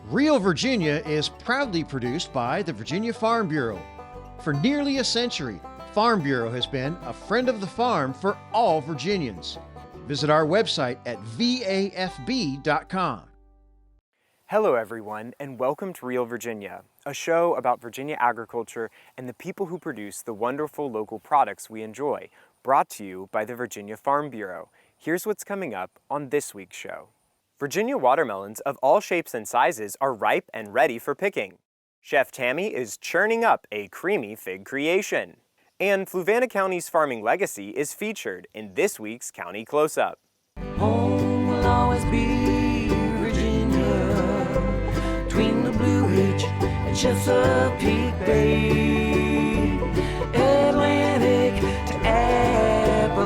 Real Virginia is proudly produced by the Virginia Farm Bureau. For nearly a century, Farm Bureau has been a friend of the farm for all Virginians. Visit our website at vafb.com. Hello everyone, and welcome to Real Virginia, a show about Virginia agriculture and the people who produce the wonderful local products we enjoy, brought to you by the Virginia Farm Bureau. Here's what's coming up on this week's show. Virginia watermelons of all shapes and sizes are ripe and ready for picking. Chef Tammy is churning up a creamy fig creation. And Fluvanna County's farming legacy is featured in this week's County Close-Up. Home will always be Virginia, between the Blue Ridge and Chesapeake Bay, Atlantic to Appalachia,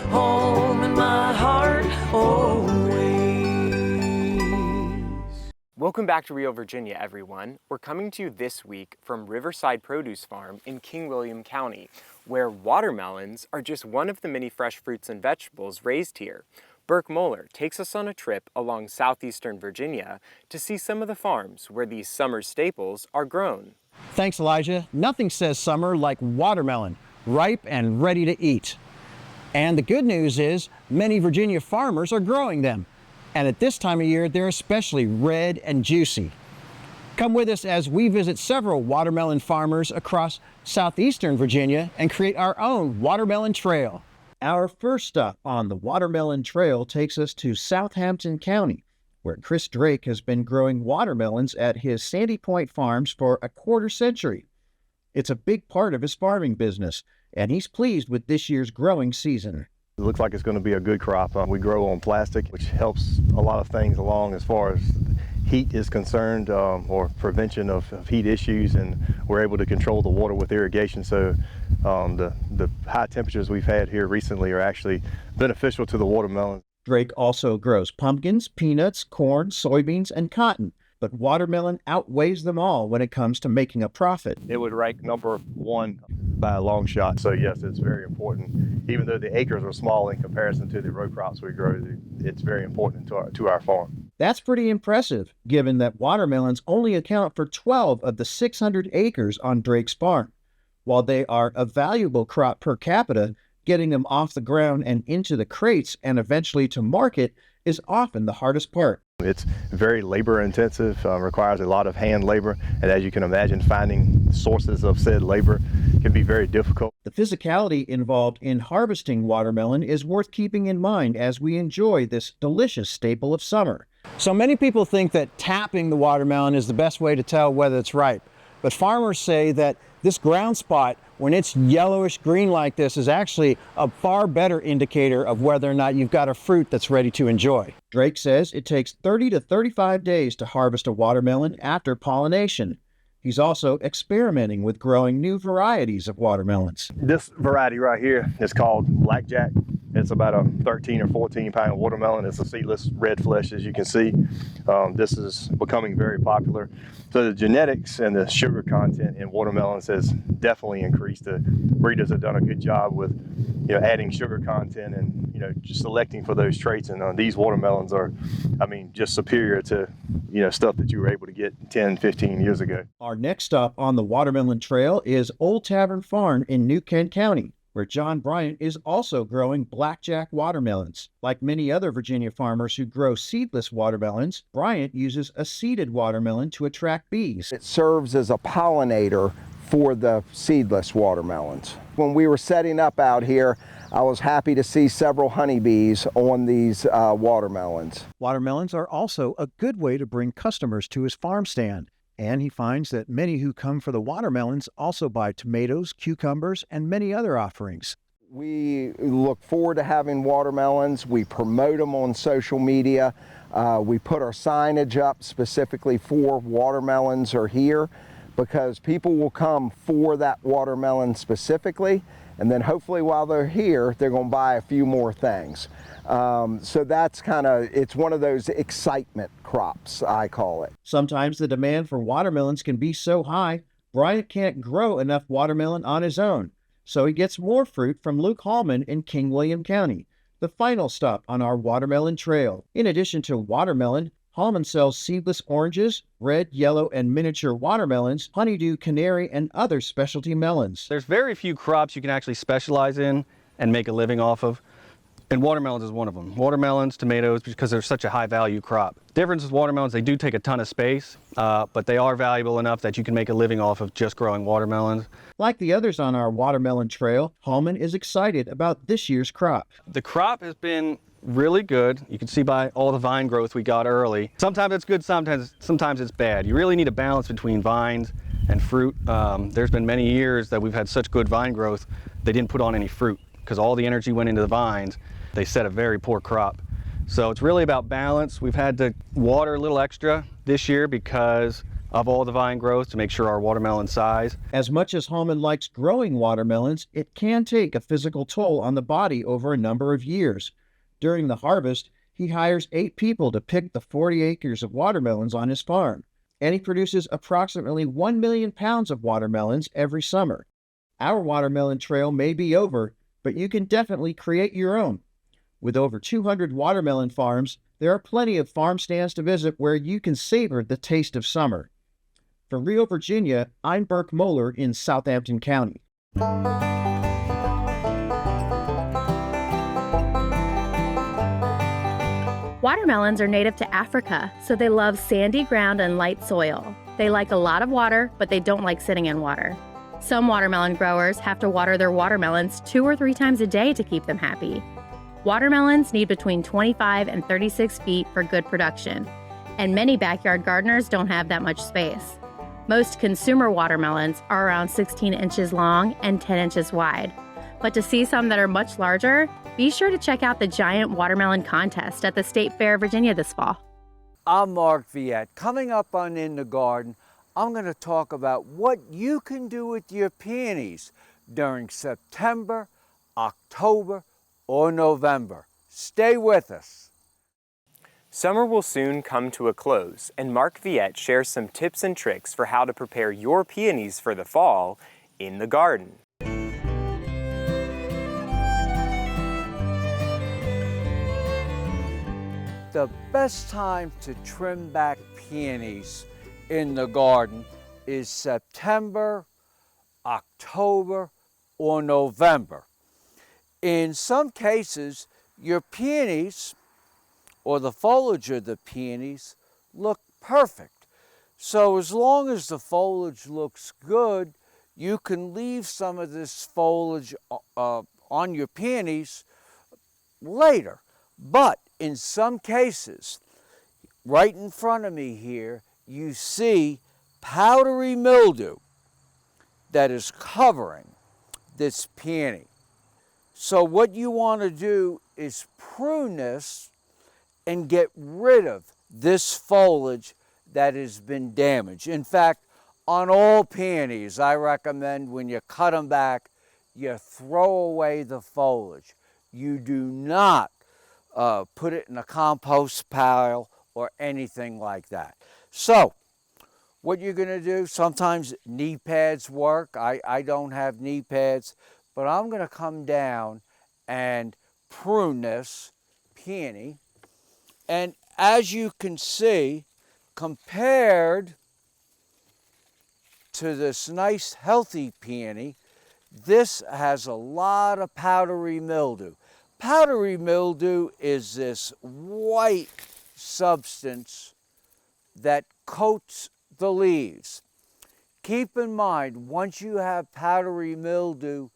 home in my heart always. Welcome back to Real Virginia, everyone. We're coming to you this week from Riverside Produce Farm in King William County, where watermelons are just one of the many fresh fruits and vegetables raised here. Burke Moeller takes us on a trip along southeastern Virginia to see some of the farms where these summer staples are grown. Thanks, Elijah. Nothing says summer like watermelon, ripe and ready to eat. And the good news is many Virginia farmers are growing them. And at this time of year, they're especially red and juicy. Come with us as we visit several watermelon farmers across southeastern Virginia and create our own watermelon trail. Our first stop on the Watermelon Trail takes us to Southampton County, where Chris Drake has been growing watermelons at his Sandy Point Farms for a quarter century. It's a big part of his farming business, and he's pleased with this year's growing season. It looks like it's going to be a good crop. We grow on plastic, which helps a lot of things along as far as heat is concerned, or prevention of heat issues, and we're able to control the water with irrigation. So the high temperatures we've had here recently are actually beneficial to the watermelon. Drake also grows pumpkins, peanuts, corn, soybeans, and cotton, but watermelon outweighs them all when it comes to making a profit. It would rank number one by a long shot. So yes, it's very important. Even though the acres are small in comparison to the row crops we grow, it's very important to our farm. That's pretty impressive, given that watermelons only account for 12 of the 600 acres on Drake's farm. While they are a valuable crop per capita, getting them off the ground and into the crates and eventually to market is often the hardest part. It's very labor intensive, requires a lot of hand labor, and as you can imagine, finding sources of said labor can be very difficult. The physicality involved in harvesting watermelon is worth keeping in mind as we enjoy this delicious staple of summer. So many people think that tapping the watermelon is the best way to tell whether it's ripe, but farmers say that this ground spot, when it's yellowish green like this, is actually a far better indicator of whether or not you've got a fruit that's ready to enjoy. Drake says it takes 30 to 35 days to harvest a watermelon after pollination. He's also experimenting with growing new varieties of watermelons. This variety right here is called Blackjack. It's about a 13 or 14 pound watermelon. It's a seedless red flesh, as you can see. This is becoming very popular. So the genetics and the sugar content in watermelons has definitely increased. The breeders have done a good job with, adding sugar content and, just selecting for those traits. And these watermelons are, just superior to, stuff that you were able to get 10, 15 years ago. Our next stop on the Watermelon Trail is Old Tavern Farm in New Kent County, where John Bryant is also growing blackjack watermelons. Like many other Virginia farmers who grow seedless watermelons, Bryant uses a seeded watermelon to attract bees. It serves as a pollinator for the seedless watermelons. When we were setting up out here, I was happy to see several honeybees on these watermelons. Watermelons are also a good way to bring customers to his farm stand. And he finds that many who come for the watermelons also buy tomatoes, cucumbers, and many other offerings. We look forward to having watermelons. We promote them on social media. We put our signage up specifically for watermelons are here, because people will come for that watermelon specifically, and then hopefully while they're here, they're going to buy a few more things. So that's it's one of those excitement crops, I call it. Sometimes the demand for watermelons can be so high, Bryant can't grow enough watermelon on his own. So he gets more fruit from Luke Hallman in King William County, the final stop on our watermelon trail. In addition to watermelon, Hallman sells seedless oranges, red, yellow, and miniature watermelons, honeydew, canary, and other specialty melons. There's very few crops you can actually specialize in and make a living off of, and watermelons is one of them. Watermelons, tomatoes, because they're such a high value crop. Difference with watermelons, they do take a ton of space, but they are valuable enough that you can make a living off of just growing watermelons. Like the others on our watermelon trail, Hallman is excited about this year's crop. The crop has been really good. You can see by all the vine growth we got early. Sometimes it's good, sometimes it's bad. You really need a balance between vines and fruit. There's been many years that we've had such good vine growth, they didn't put on any fruit because all the energy went into the vines. They set a very poor crop. So it's really about balance. We've had to water a little extra this year because of all the vine growth to make sure our watermelon size. As much as Hallman likes growing watermelons, it can take a physical toll on the body over a number of years. During the harvest, he hires 8 people to pick the 40 acres of watermelons on his farm, and he produces approximately 1 million pounds of watermelons every summer. Our watermelon trail may be over, but you can definitely create your own. With over 200 watermelon farms, there are plenty of farm stands to visit where you can savor the taste of summer. From Rio, Virginia, I'm Burke Moeller in Southampton County. Watermelons are native to Africa, so they love sandy ground and light soil. They like a lot of water, but they don't like sitting in water. Some watermelon growers have to water their watermelons 2 or 3 times a day to keep them happy. Watermelons need between 25 and 36 feet for good production, and many backyard gardeners don't have that much space. Most consumer watermelons are around 16 inches long and 10 inches wide. But to see some that are much larger, be sure to check out the Giant Watermelon Contest at the State Fair of Virginia this fall. I'm Mark Viette. Coming up on In the Garden, I'm going to talk about what you can do with your peonies during September, October, or November. Stay with us. Summer will soon come to a close, and Mark Viette shares some tips and tricks for how to prepare your peonies for the fall in the garden. The best time to trim back peonies in the garden is September, October, or November. In some cases, your peonies or the foliage of the peonies look perfect. So as long as the foliage looks good, you can leave some of this foliage on your peonies later. But in some cases, right in front of me here, you see powdery mildew that is covering this peony. So what you want to do is prune this and get rid of this foliage that has been damaged. In fact, on all peonies, I recommend when you cut them back, you throw away the foliage. You do not put it in a compost pile or anything like that. So, what you're going to do, sometimes knee pads work. I don't have knee pads, but I'm going to come down and prune this peony. And as you can see, compared to this nice healthy peony, this has a lot of powdery mildew. Powdery mildew is this white substance that coats the leaves. Keep in mind, once you have powdery mildew,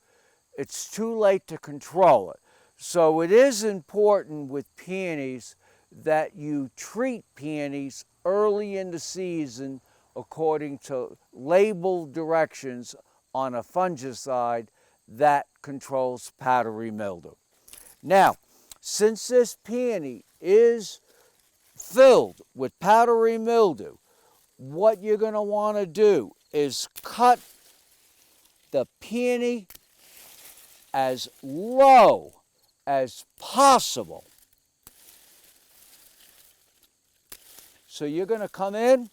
it's too late to control it. So it is important with peonies that you treat peonies early in the season according to labeled directions on a fungicide that controls powdery mildew. Now, since this peony is filled with powdery mildew, what you're going to want to do is cut the peony as low as possible. So you're going to come in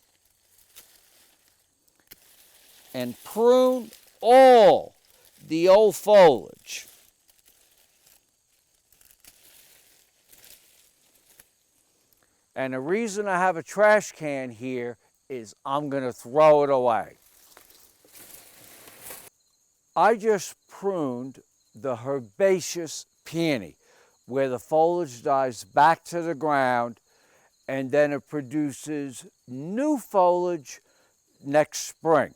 and prune all the old foliage. And the reason I have a trash can here is I'm going to throw it away. I just pruned the herbaceous peony, where the foliage dies back to the ground and then it produces new foliage next spring.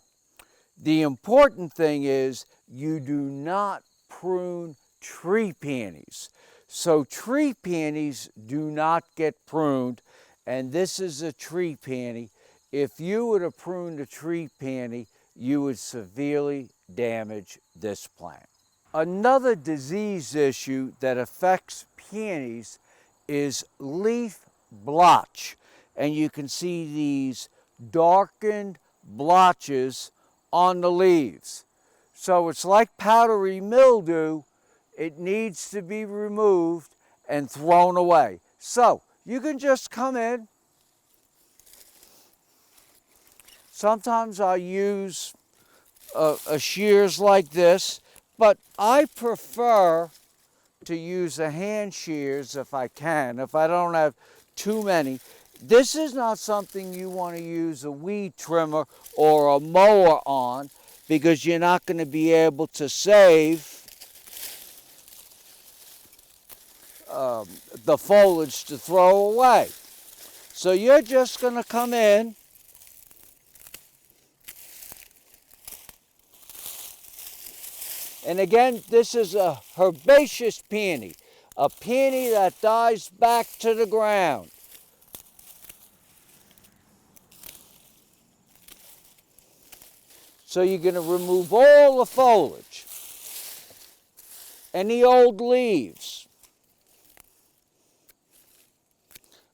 The important thing is you do not prune tree peonies. So tree peonies do not get pruned, and this is a tree peony. If you would have pruned a tree peony, you would severely damage this plant. Another disease issue that affects peonies is leaf blotch. And you can see these darkened blotches on the leaves. So it's like powdery mildew. It needs to be removed and thrown away. So you can just come in. Sometimes I use a shears like this, but I prefer to use a hand shears if I can, if I don't have too many. This is not something you want to use a weed trimmer or a mower on, because you're not going to be able to save the foliage to throw away. So you're just going to come in and again, this is a herbaceous peony, a peony that dies back to the ground. So you're going to remove all the foliage, any old leaves.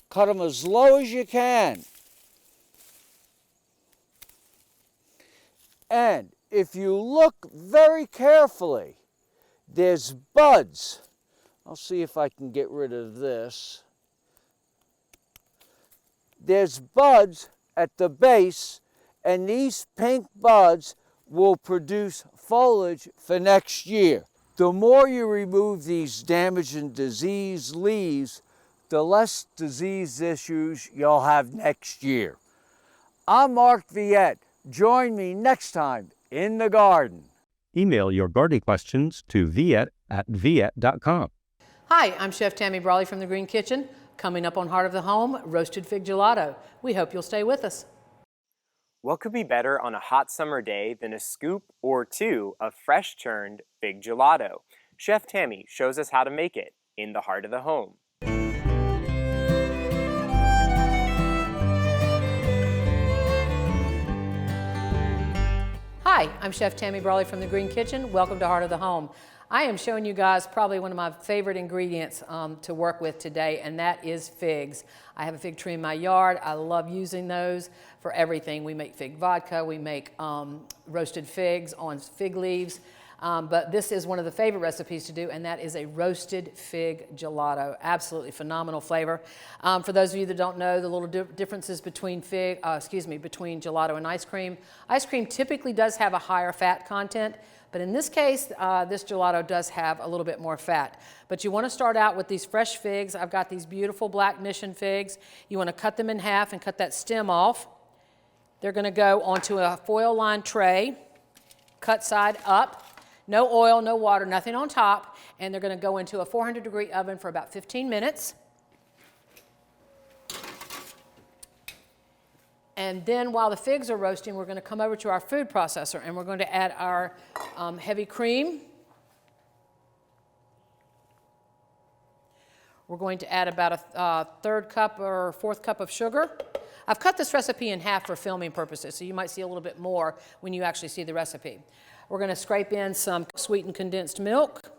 Cut them as low as you can. And if you look very carefully, there's buds. I'll see if I can get rid of this. There's buds at the base, and these pink buds will produce foliage for next year. The more you remove these damaged and diseased leaves, the less disease issues you'll have next year. I'm Mark Viette. Join me next time in the garden. Email your gardening questions to viette@viette.com. Hi, I'm Chef Tammy Brawley from the Green Kitchen. Coming up on Heart of the Home, roasted fig gelato. We hope you'll stay with us. What could be better on a hot summer day than a scoop or two of fresh churned fig gelato? Chef Tammy shows us how to make it in the Heart of the Home. Hi, I'm Chef Tammy Brawley from the Green Kitchen. Welcome to Heart of the Home. I am showing you guys probably one of my favorite ingredients to work with today, and that is figs. I have a fig tree in my yard. I love using those for everything. We make fig vodka, we make roasted figs on fig leaves, but this is one of the favorite recipes to do, and that is a roasted fig gelato. Absolutely phenomenal flavor. For those of you that don't know the little differences between between gelato and ice cream. Ice cream typically does have a higher fat content, but in this case, this gelato does have a little bit more fat. But you want to start out with these fresh figs. I've got these beautiful black mission figs. You want to cut them in half and cut that stem off. They're going to go onto a foil-lined tray, cut side up. No oil, no water, nothing on top, and they're going to go into a 400-degree oven for about 15 minutes. And then while the figs are roasting, we're going to come over to our food processor, and we're going to add our heavy cream. We're going to add about a third cup or fourth cup of sugar. I've cut this recipe in half for filming purposes, so you might see a little bit more when you actually see the recipe. We're going to scrape in some sweetened condensed milk.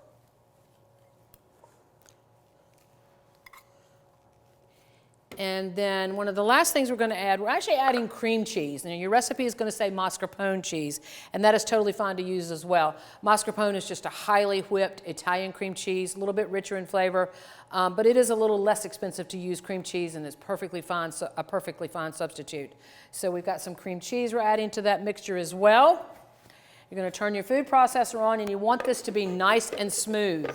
And then one of the last things we're going to add, we're actually adding cream cheese. Now your recipe is going to say mascarpone cheese, and that is totally fine to use as well. Mascarpone is just a highly whipped Italian cream cheese, a little bit richer in flavor, but it is a little less expensive to use cream cheese, and it's perfectly fine, a perfectly fine substitute. So we've got some cream cheese we're adding to that mixture as well. You're going to turn your food processor on, and you want this to be nice and smooth.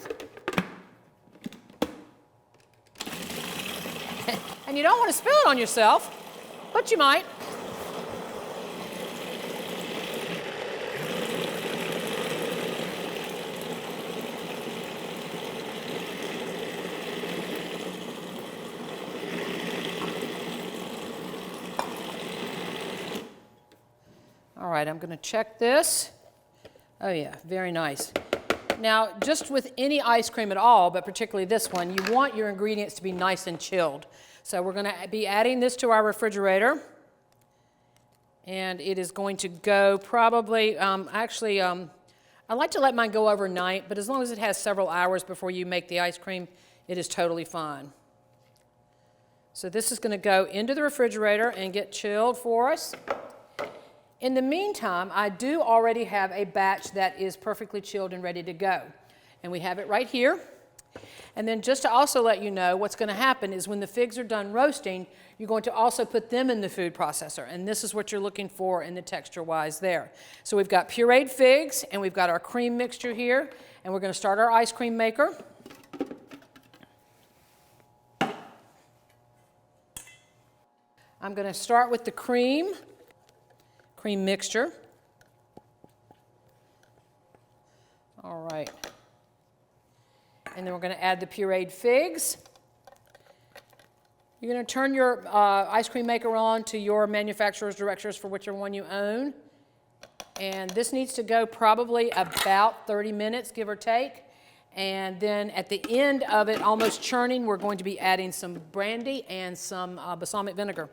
And you don't want to spill it on yourself, but you might. All right, I'm going to check this. Oh yeah, very nice. Now, just with any ice cream at all, but particularly this one, you want your ingredients to be nice and chilled. So we're going to be adding this to our refrigerator. And it is going to go probably, I like to let mine go overnight, but as long as it has several hours before you make the ice cream, it is totally fine. So this is going to go into the refrigerator and get chilled for us. In the meantime, I do already have a batch that is perfectly chilled and ready to go. And we have it right here. And then just to also let you know, what's going to happen is when the figs are done roasting, you're going to also put them in the food processor. And this is what you're looking for in the texture-wise there. So we've got pureed figs, and we've got our cream mixture here. And we're going to start our ice cream maker. I'm going to start with the cream mixture. All right. And then we're going to add the pureed figs. You're going to turn your ice cream maker on to your manufacturer's directions for whichever one you own. And this needs to go probably about 30 minutes, give or take. And then at the end of it, almost churning, we're going to be adding some brandy and some balsamic vinegar.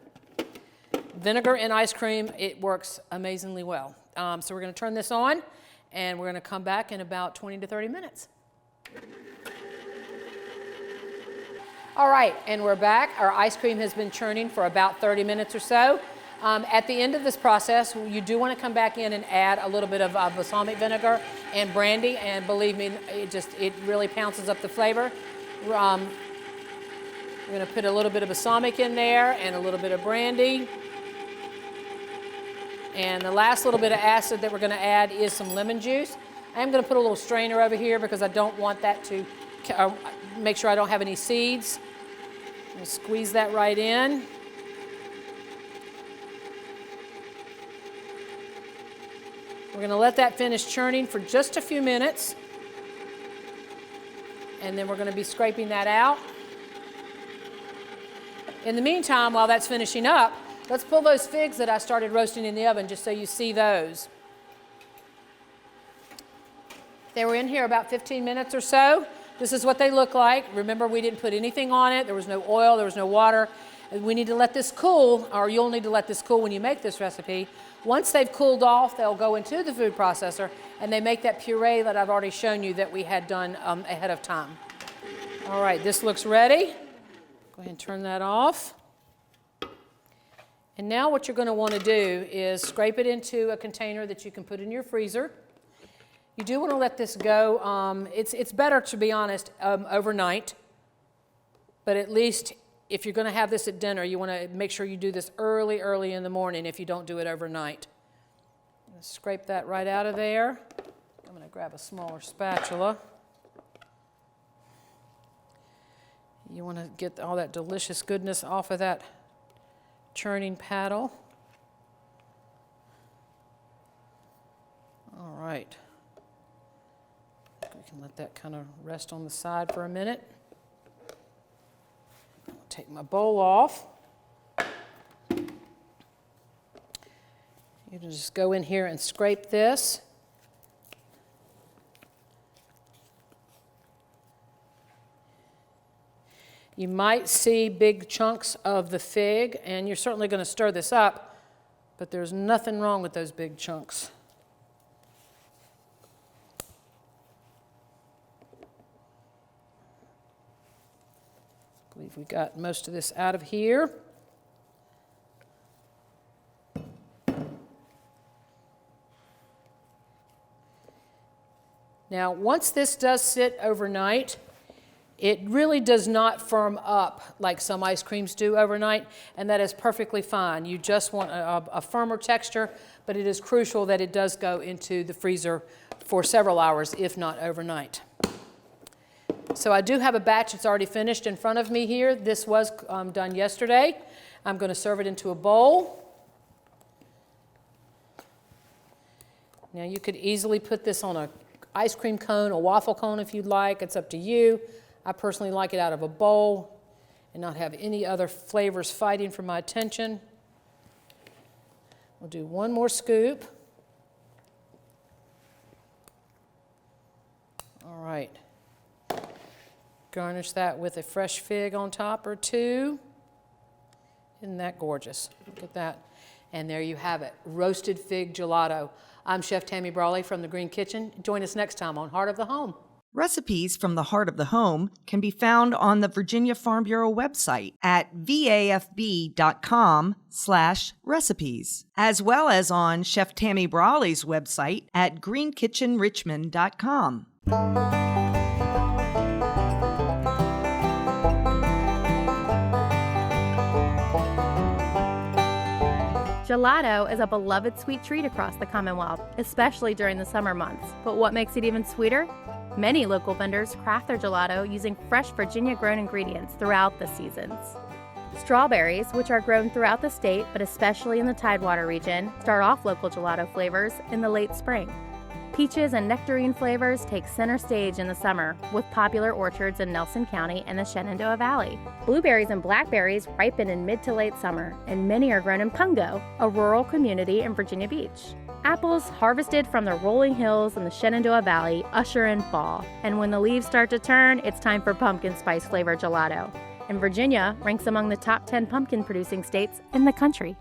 Vinegar in ice cream, it works amazingly well. So we're going to turn this on, and we're going to come back in about 20 to 30 minutes. All right, and we're back. Our ice cream has been churning for about 30 minutes or so. At the end of this process, you do want to come back in and add a little bit of balsamic vinegar and brandy, and believe me, it really pounces up the flavor. We're going to put a little bit of balsamic in there and a little bit of brandy. And the last little bit of acid that we're going to add is some lemon juice. I am going to put a little strainer over here because I don't want that to make sure I don't have any seeds. I'm going to squeeze that right in. We're going to let that finish churning for just a few minutes. And then we're going to be scraping that out. In the meantime, while that's finishing up, let's pull those figs that I started roasting in the oven just so you see those. They were in here about 15 minutes or so. This is what they look like. Remember, we didn't put anything on it. There was no oil, there was no water. And we need to let this cool, or you'll need to let this cool when you make this recipe. Once they've cooled off, they'll go into the food processor and they make that puree that I've already shown you that we had done ahead of time. All right, this looks ready. Go ahead and turn that off. And now what you're going to want to do is scrape it into a container that you can put in your freezer. You do want to let this go. It's better, to be honest, overnight. But at least if you're going to have this at dinner, you want to make sure you do this early in the morning if you don't do it overnight. Scrape that right out of there. I'm going to grab a smaller spatula. You want to get all that delicious goodness off of that churning paddle. All right. We can let that kind of rest on the side for a minute. I'll take my bowl off. You can just go in here and scrape this. You might see big chunks of the fig, and you're certainly going to stir this up, but there's nothing wrong with those big chunks. I believe we got most of this out of here. Now, once this does sit overnight, it really does not firm up like some ice creams do overnight, and that is perfectly fine. You just want a firmer texture, but it is crucial that it does go into the freezer for several hours, if not overnight. So I do have a batch that's already finished in front of me here. This was done yesterday. I'm going to serve it into a bowl. Now you could easily put this on an ice cream cone, a waffle cone if you'd like. It's up to you. I personally like it out of a bowl and not have any other flavors fighting for my attention. We'll do one more scoop. All right. Garnish that with a fresh fig on top or two. Isn't that gorgeous? Look at that. And there you have it, roasted fig gelato. I'm Chef Tammy Brawley from the Green Kitchen. Join us next time on Heart of the Home. Recipes from the Heart of the Home can be found on the Virginia Farm Bureau website at vafb.com/recipes, as well as on Chef Tammy Brawley's website at greenkitchenrichmond.com. Gelato is a beloved sweet treat across the Commonwealth, especially during the summer months. But what makes it even sweeter? Many local vendors craft their gelato using fresh Virginia-grown ingredients throughout the seasons. Strawberries, which are grown throughout the state, but especially in the Tidewater region, start off local gelato flavors in the late spring. Peaches and nectarine flavors take center stage in the summer, with popular orchards in Nelson County and the Shenandoah Valley. Blueberries and blackberries ripen in mid to late summer, and many are grown in Pungo, a rural community in Virginia Beach. Apples harvested from the rolling hills in the Shenandoah Valley usher in fall, and when the leaves start to turn, it's time for pumpkin spice flavored gelato. And Virginia ranks among the top 10 pumpkin producing states in the country.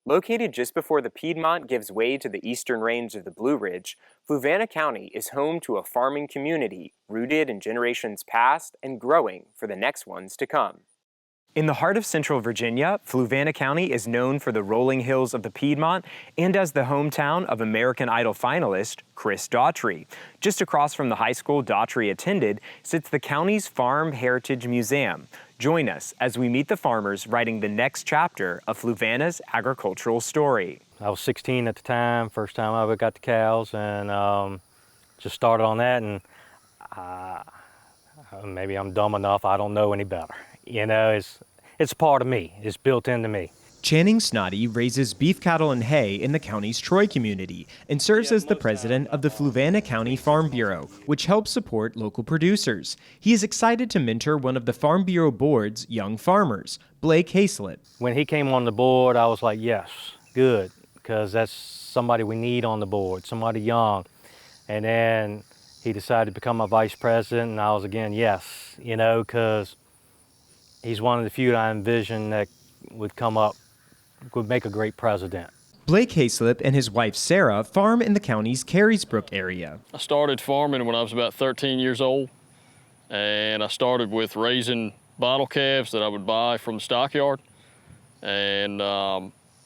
Located just before the Piedmont gives way to the eastern range of the Blue Ridge, Fluvanna County is home to a farming community rooted in generations past and growing for the next ones to come. In the heart of central Virginia, Fluvanna County is known for the rolling hills of the Piedmont and as the hometown of American Idol finalist Chris Daughtry. Just across from the high school Daughtry attended sits the county's Farm Heritage Museum. Join us as we meet the farmers writing the next chapter of Fluvanna's agricultural story. I was 16 at the time, first time I ever got the cows, and just started on that, and maybe I'm dumb enough, I don't know any better. You know, it's part of me, it's built into me. Channing Snoddy raises beef cattle and hay in the county's Troy community and serves as the president of the Fluvanna County Farm Bureau, which helps support local producers. He is excited to mentor one of the Farm Bureau board's young farmers, Blake Hayslip. When he came on the board, I was like, yes, good, because that's somebody we need on the board, somebody young. And then he decided to become my vice president, and I was again, yes, you know, because he's one of the few that I envisioned that would come up, would make a great president. Blake Hayslip and his wife Sarah farm in the county's Carysbrook area. I started farming when I was about 13 years old, and I started with raising bottle calves that I would buy from the stockyard, and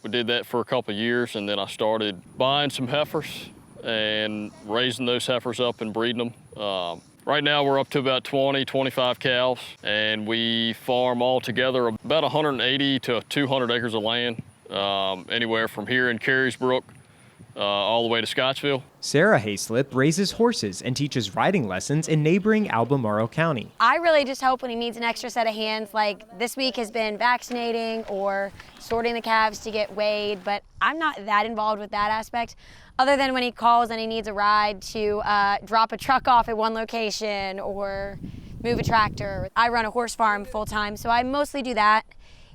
we did that for a couple of years, and then I started buying some heifers and raising those heifers up and breeding them. Right now we're up to about 20, 25 cows, and we farm all together about 180 to 200 acres of land, anywhere from here in Carysbrook all the way to Scottsville. Sarah Hayslip raises horses and teaches riding lessons in neighboring Albemarle County. I really just help when he needs an extra set of hands, like this week has been vaccinating or sorting the calves to get weighed, but I'm not that involved with that aspect. Other than when he calls and he needs a ride to drop a truck off at one location or move a tractor. I run a horse farm full time, so I mostly do that.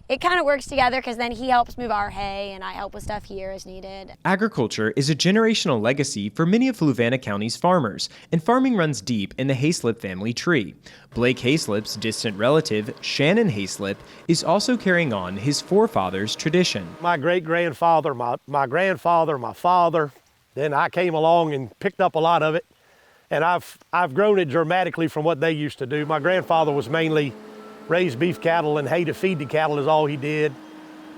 It kind of works together because then he helps move our hay and I help with stuff here as needed. Agriculture is a generational legacy for many of Fluvanna County's farmers, and farming runs deep in the Hayslip family tree. Blake Hayslip's distant relative, Shannon Hayslip, is also carrying on his forefathers' tradition. My great-grandfather, my grandfather, my father, then I came along and picked up a lot of it, and I've grown it dramatically from what they used to do. My grandfather was mainly raised beef cattle and hay to feed the cattle is all he did.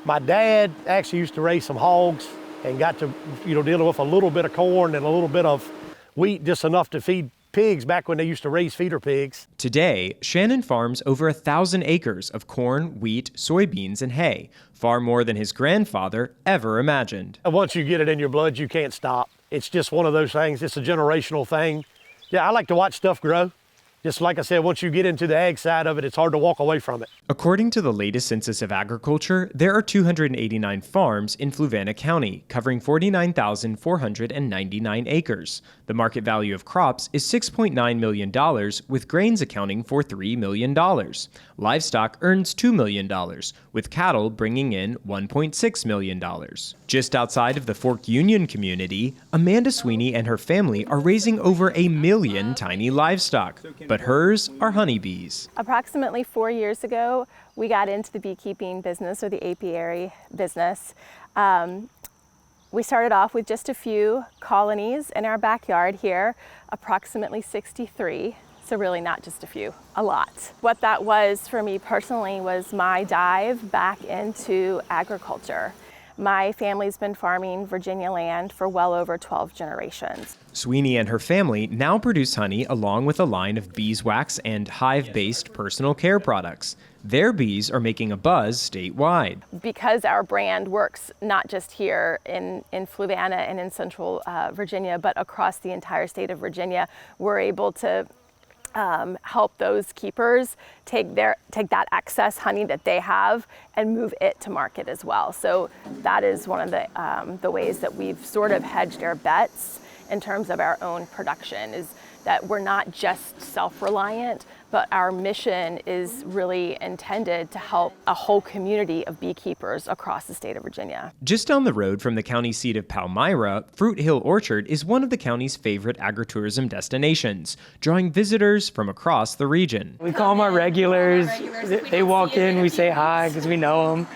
My dad actually used to raise some hogs and got to, dealing with a little bit of corn and a little bit of wheat, just enough to feed pigs back when they used to raise feeder pigs. Today, Shannon farms over 1,000 acres of corn, wheat, soybeans, and hay, far more than his grandfather ever imagined. Once you get it in your blood, you can't stop. It's just one of those things. It's a generational thing. Yeah, I like to watch stuff grow. just like I said, once you get into the ag side of it, it's hard to walk away from it. According to the latest Census of Agriculture, there are 289 farms in Fluvanna County, covering 49,499 acres. The market value of crops is $6.9 million, with grains accounting for $3 million. Livestock earns $2 million, with cattle bringing in $1.6 million. Just outside of the Fork Union community, Amanda Sweeney and her family are raising over 1 million tiny livestock, but hers are honeybees. Approximately 4 years ago, we got into the beekeeping business, or the apiary business. We started off with just a few colonies in our backyard here, approximately 63. So really not just a few, a lot. What that was for me personally was my dive back into agriculture. My family's been farming Virginia land for well over 12 generations. Sweeney and her family now produce honey along with a line of beeswax and hive-based personal care products. Their bees are making a buzz statewide. Because our brand works not just here in Fluvanna and in central Virginia, but across the entire state of Virginia, we're able to help those keepers take that excess honey that they have and move it to market as well. So that is one of the ways that we've sort of hedged our bets in terms of our own production, is that we're not just self-reliant, but our mission is really intended to help a whole community of beekeepers across the state of Virginia. Just down the road from the county seat of Palmyra, Fruit Hill Orchard is one of the county's favorite agritourism destinations, drawing visitors from across the region. We call them our regulars. They walk in, we say hi because we know them.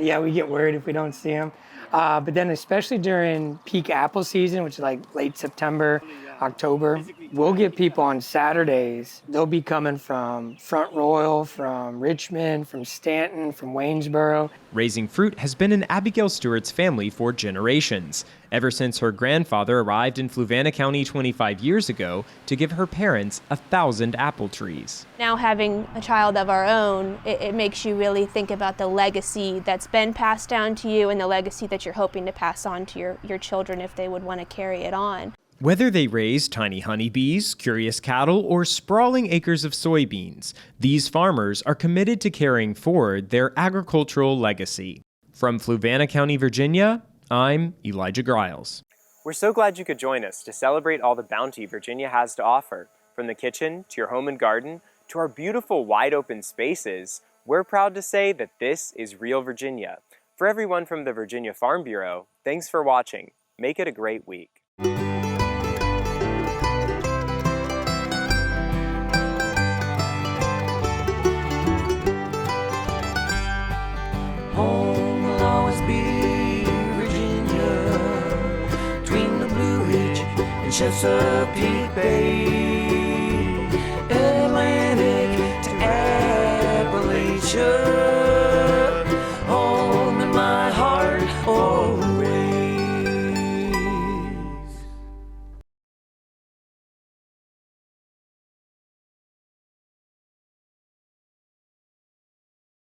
Yeah, we get worried if we don't see them. But then especially during peak apple season, which is like late September, October, we'll get people on Saturdays. They'll be coming from Front Royal, from Richmond, from Stanton, from Waynesboro. Raising fruit has been in Abigail Stewart's family for generations, ever since her grandfather arrived in Fluvanna County 25 years ago to give her parents 1,000 apple trees. Now having a child of our own, it makes you really think about the legacy that's been passed down to you and the legacy that you're hoping to pass on to your children if they would want to carry it on. Whether they raise tiny honeybees, curious cattle, or sprawling acres of soybeans, these farmers are committed to carrying forward their agricultural legacy. From Fluvanna County, Virginia, I'm Elijah Griles. We're so glad you could join us to celebrate all the bounty Virginia has to offer. From the kitchen to your home and garden to our beautiful wide open spaces, we're proud to say that this is Real Virginia. For everyone from the Virginia Farm Bureau, thanks for watching. Make it a great week. Home will always be Virginia, between the Blue Ridge and Chesapeake Bay.